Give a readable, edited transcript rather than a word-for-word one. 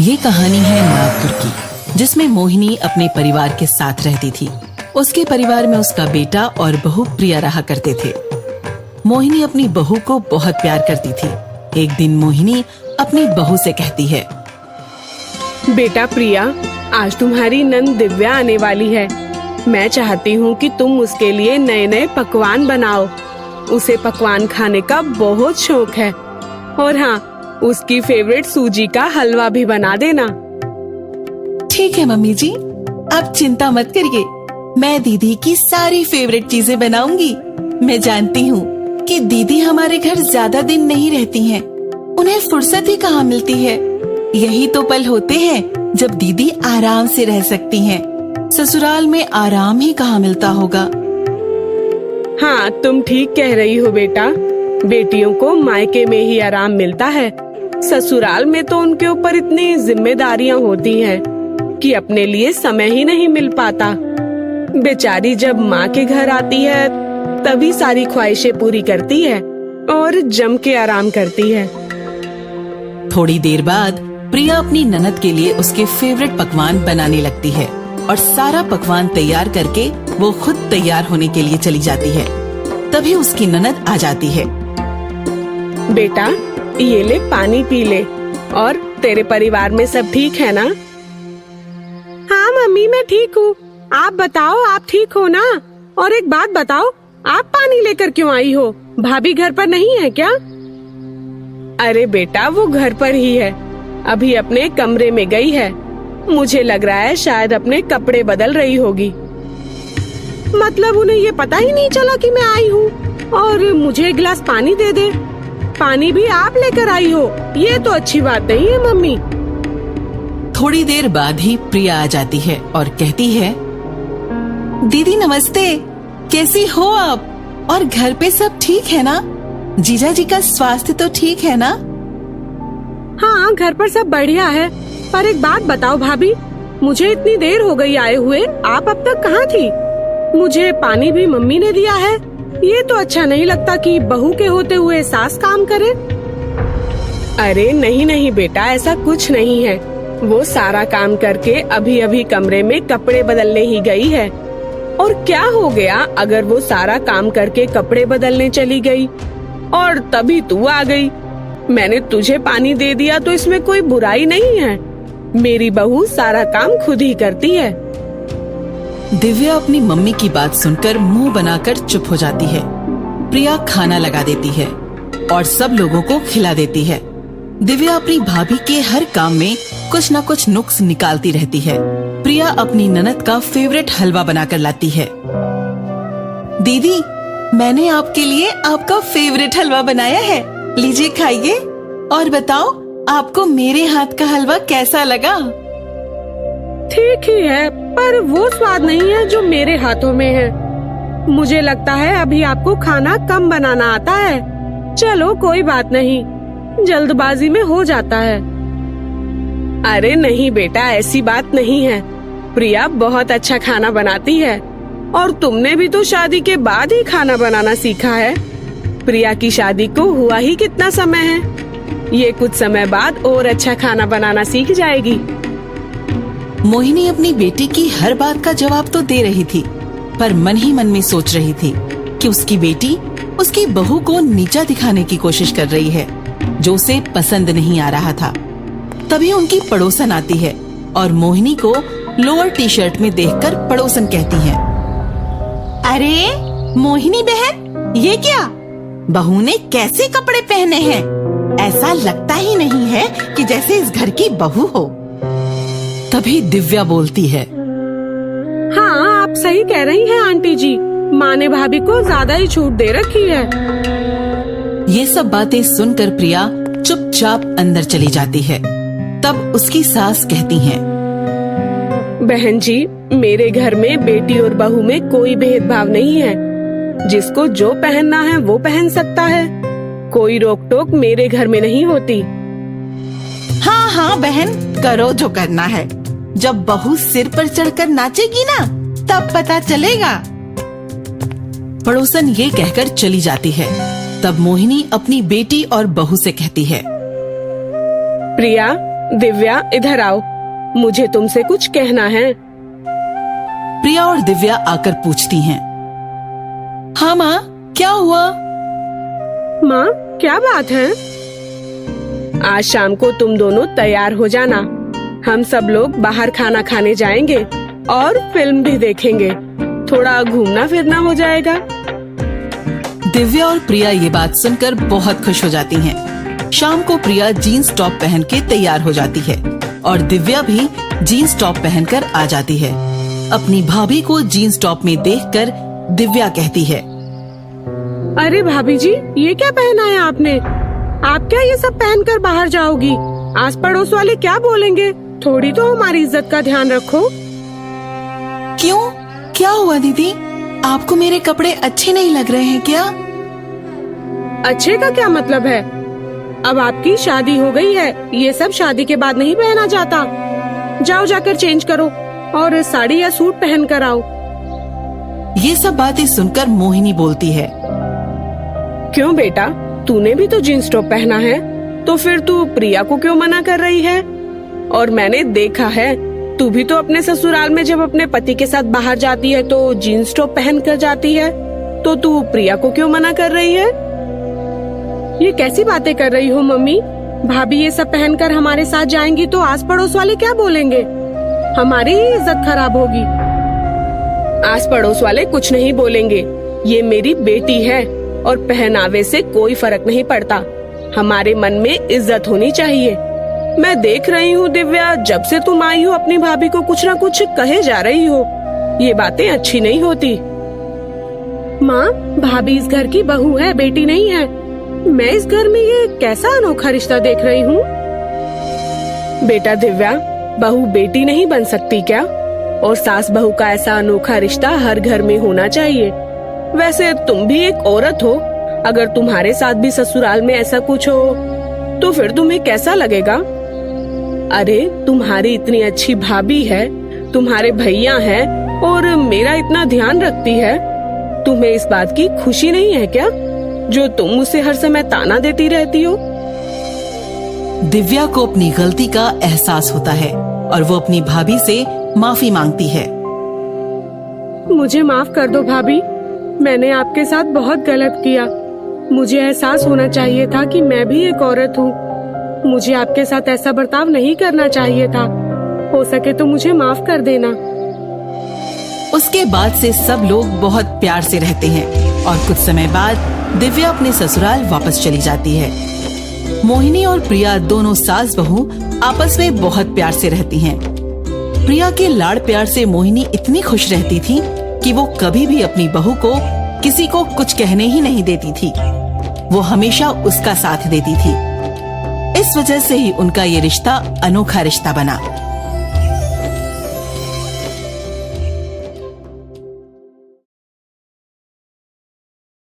ये कहानी है नागपुर की, जिसमें मोहिनी अपने परिवार के साथ रहती थी। उसके परिवार में उसका बेटा और बहू प्रिया रहा करते थे। मोहिनी अपनी बहू को बहुत प्यार करती थी। एक दिन मोहिनी अपनी बहू से कहती है, बेटा प्रिया, आज तुम्हारी नंद दिव्या आने वाली है। मैं चाहती हूँ कि तुम उसके लिए नए नए पकवान बनाओ। उसे पकवान खाने का बहुत शौक है। और हाँ, उसकी फेवरेट सूजी का हलवा भी बना देना। ठीक है मम्मी जी, आप चिंता मत करिए। मैं दीदी की सारी फेवरेट चीजें बनाऊंगी। मैं जानती हूँ कि दीदी हमारे घर ज्यादा दिन नहीं रहती हैं। उन्हें फुर्सत ही कहाँ मिलती है। यही तो पल होते हैं जब दीदी आराम से रह सकती हैं। ससुराल में आराम ही कहाँ मिलता होगा। हाँ, तुम ठीक कह रही हो बेटा। बेटियों को मायके में ही आराम मिलता है। ससुराल में तो उनके ऊपर इतनी जिम्मेदारियां होती हैं कि अपने लिए समय ही नहीं मिल पाता। बेचारी जब माँ के घर आती है तभी सारी ख्वाहिशें पूरी करती है और जम के आराम करती है। थोड़ी देर बाद प्रिया अपनी ननद के लिए उसके फेवरेट पकवान बनाने लगती है और सारा पकवान तैयार करके वो खुद तैयार होने के लिए चली जाती है। तभी उसकी ननद आ जाती है। बेटा, ये ले पानी पी ले। और तेरे परिवार में सब ठीक है ना? हाँ मम्मी, मैं ठीक हूँ। आप बताओ, आप ठीक हो ना? और एक बात बताओ, आप पानी लेकर क्यों आई हो? भाभी घर पर नहीं है क्या? अरे बेटा, वो घर पर ही है। अभी अपने कमरे में गई है। मुझे लग रहा है शायद अपने कपड़े बदल रही होगी। मतलब उन्हें ये पता ही नहीं चला कि मैं आई हूँ। और मुझे एक गिलास पानी दे दे। पानी भी आप लेकर आई हो, ये तो अच्छी बात नहीं है मम्मी। थोड़ी देर बाद ही प्रिया आ जाती है और कहती है, दीदी नमस्ते, कैसी हो आप? और घर पे सब ठीक है ना? जीजा जी का स्वास्थ्य तो ठीक है ना? हाँ, घर पर सब बढ़िया है। पर एक बात बताओ भाभी, मुझे इतनी देर हो गई आए हुए, आप अब तक कहाँ थी? मुझे पानी भी मम्मी ने दिया है। ये तो अच्छा नहीं लगता कि बहू के होते हुए सास काम करे। अरे नहीं नहीं बेटा, ऐसा कुछ नहीं है। वो सारा काम करके अभी अभी कमरे में कपड़े बदलने ही गई है। और क्या हो गया अगर वो सारा काम करके कपड़े बदलने चली गई और तभी तू आ गई? मैंने तुझे पानी दे दिया तो इसमें कोई बुराई नहीं है। मेरी बहू सारा काम खुद ही करती है। दिव्या अपनी मम्मी की बात सुनकर मुंह बनाकर चुप हो जाती है। प्रिया खाना लगा देती है और सब लोगों को खिला देती है। दिव्या अपनी भाभी के हर काम में कुछ न कुछ नुक्स निकालती रहती है। प्रिया अपनी ननद का फेवरेट हलवा बनाकर लाती है। दीदी, मैंने आपके लिए आपका फेवरेट हलवा बनाया है, लीजिए खाइए। और बताओ, आपको मेरे हाथ का हलवा कैसा लगा? ठीक ही है, पर वो स्वाद नहीं है जो मेरे हाथों में है। मुझे लगता है अभी आपको खाना कम बनाना आता है। चलो कोई बात नहीं, जल्दबाजी में हो जाता है। अरे नहीं बेटा, ऐसी बात नहीं है। प्रिया बहुत अच्छा खाना बनाती है। और तुमने भी तो शादी के बाद ही खाना बनाना सीखा है। प्रिया की शादी को हुआ ही कितना समय है। ये कुछ समय बाद और अच्छा खाना बनाना सीख जाएगी। मोहिनी अपनी बेटी की हर बात का जवाब तो दे रही थी, पर मन ही मन में सोच रही थी कि उसकी बेटी उसकी बहू को नीचा दिखाने की कोशिश कर रही है, जो उसे पसंद नहीं आ रहा था। तभी उनकी पड़ोसन आती है और मोहिनी को लोअर टी शर्ट में देखकर पड़ोसन कहती है, अरे मोहिनी बहन, ये क्या? बहू ने कैसे कपड़े पहने हैं? ऐसा लगता ही नहीं है कि जैसे इस घर की बहू हो। तभी दिव्या बोलती है, हाँ, आप सही कह रही हैं आंटी जी। माँ ने भाभी को ज्यादा ही छूट दे रखी है। ये सब बातें सुनकर प्रिया चुपचाप अंदर चली जाती है। तब उसकी सास कहती हैं, बहन जी, मेरे घर में बेटी और बहू में कोई भेदभाव नहीं है। जिसको जो पहनना है वो पहन सकता है। कोई रोक टोक मेरे घर में नहीं होती। हाँ हाँ बहन, करो जो करना है। जब बहू सिर पर चढ़कर नाचेगी ना, तब पता चलेगा। पड़ोसन ये कहकर चली जाती है। तब मोहिनी अपनी बेटी और बहू से कहती है, प्रिया, दिव्या इधर आओ, मुझे तुमसे कुछ कहना है। प्रिया और दिव्या आकर पूछती हैं। हाँ माँ, क्या हुआ? माँ, क्या बात है? आज शाम को तुम दोनों तैयार हो जाना। हम सब लोग बाहर खाना खाने जाएंगे और फिल्म भी देखेंगे। थोड़ा घूमना फिरना हो जाएगा। दिव्या और प्रिया ये बात सुनकर बहुत खुश हो जाती हैं। शाम को प्रिया जीन्स टॉप पहन के तैयार हो जाती है और दिव्या भी जीन्स टॉप पहनकर आ जाती है। अपनी भाभी को जीन्स टॉप में देखकर दिव्या कहती है। अरे भाभी जी, ये क्या पहना है आपने? आप क्या ये सब पहनकर बाहर जाओगी? आस पड़ोस वाले क्या बोलेंगे? थोड़ी तो हमारी इज्जत का ध्यान रखो। क्यों, क्या हुआ दीदी? आपको मेरे कपड़े अच्छे नहीं लग रहे हैं क्या? अच्छे का क्या मतलब है? अब आपकी शादी हो गई है, ये सब शादी के बाद नहीं पहना जाता। जाओ जाकर चेंज करो और साड़ी या सूट पहन कर आओ। ये सब बातें सुनकर मोहिनी बोलती है। क्यों बेटा, तूने भी तो जींस टॉप पहना है, तो फिर तू प्रिया को क्यों मना कर रही है? और मैंने देखा है, तू भी तो अपने ससुराल में जब अपने पति के साथ बाहर जाती है तो जीन्स टॉप पहन कर जाती है, तो तू प्रिया को क्यों मना कर रही है? ये कैसी बातें कर रही हो मम्मी? भाभी ये सब पहनकर हमारे साथ जाएंगी तो आस पड़ोस वाले क्या बोलेंगे? हमारी ही इज्जत खराब होगी। आस पड़ोस वाले कुछ नहीं बोलेंगे। ये मेरी बेटी है और पहनावे से कोई फर्क नहीं पड़ता। हमारे मन में इज्जत होनी चाहिए। मैं देख रही हूँ दिव्या, जब से तुम आई हो अपनी भाभी को कुछ न कुछ कहे जा रही हो। ये बातें अच्छी नहीं होती। माँ, भाभी इस घर की बहू है, बेटी नहीं है। मैं इस घर में ये कैसा अनोखा रिश्ता देख रही हूँ? बेटा दिव्या, बहू बेटी नहीं बन सकती क्या? और सास बहू का ऐसा अनोखा रिश्ता हर घर में होना चाहिए। वैसे तुम भी एक औरत हो, अगर तुम्हारे साथ भी ससुराल में ऐसा कुछ हो तो फिर तुम्हें कैसा लगेगा? अरे तुम्हारी इतनी अच्छी भाभी है, तुम्हारे भैया हैं और मेरा इतना ध्यान रखती है। तुम्हें इस बात की खुशी नहीं है क्या, जो तुम मुझसे हर समय ताना देती रहती हो? दिव्या को अपनी गलती का एहसास होता है और वो अपनी भाभी से माफी मांगती है। मुझे माफ कर दो भाभी, मैंने आपके साथ बहुत गलत किया। मुझे एहसास होना चाहिए था कि मैं भी एक औरत हूँ। मुझे आपके साथ ऐसा बर्ताव नहीं करना चाहिए था। हो सके तो मुझे माफ कर देना। उसके बाद से सब लोग बहुत प्यार से रहते हैं और कुछ समय बाद दिव्या अपने ससुराल वापस चली जाती है। मोहिनी और प्रिया दोनों सास बहू आपस में बहुत प्यार से रहती हैं। प्रिया के लाड़ प्यार से मोहिनी इतनी खुश रहती थी कि वो कभी भी अपनी बहू को किसी को कुछ कहने ही नहीं देती थी। वो हमेशा उसका साथ देती थी। इस वजह से ही उनका ये रिश्ता अनोखा रिश्ता बना।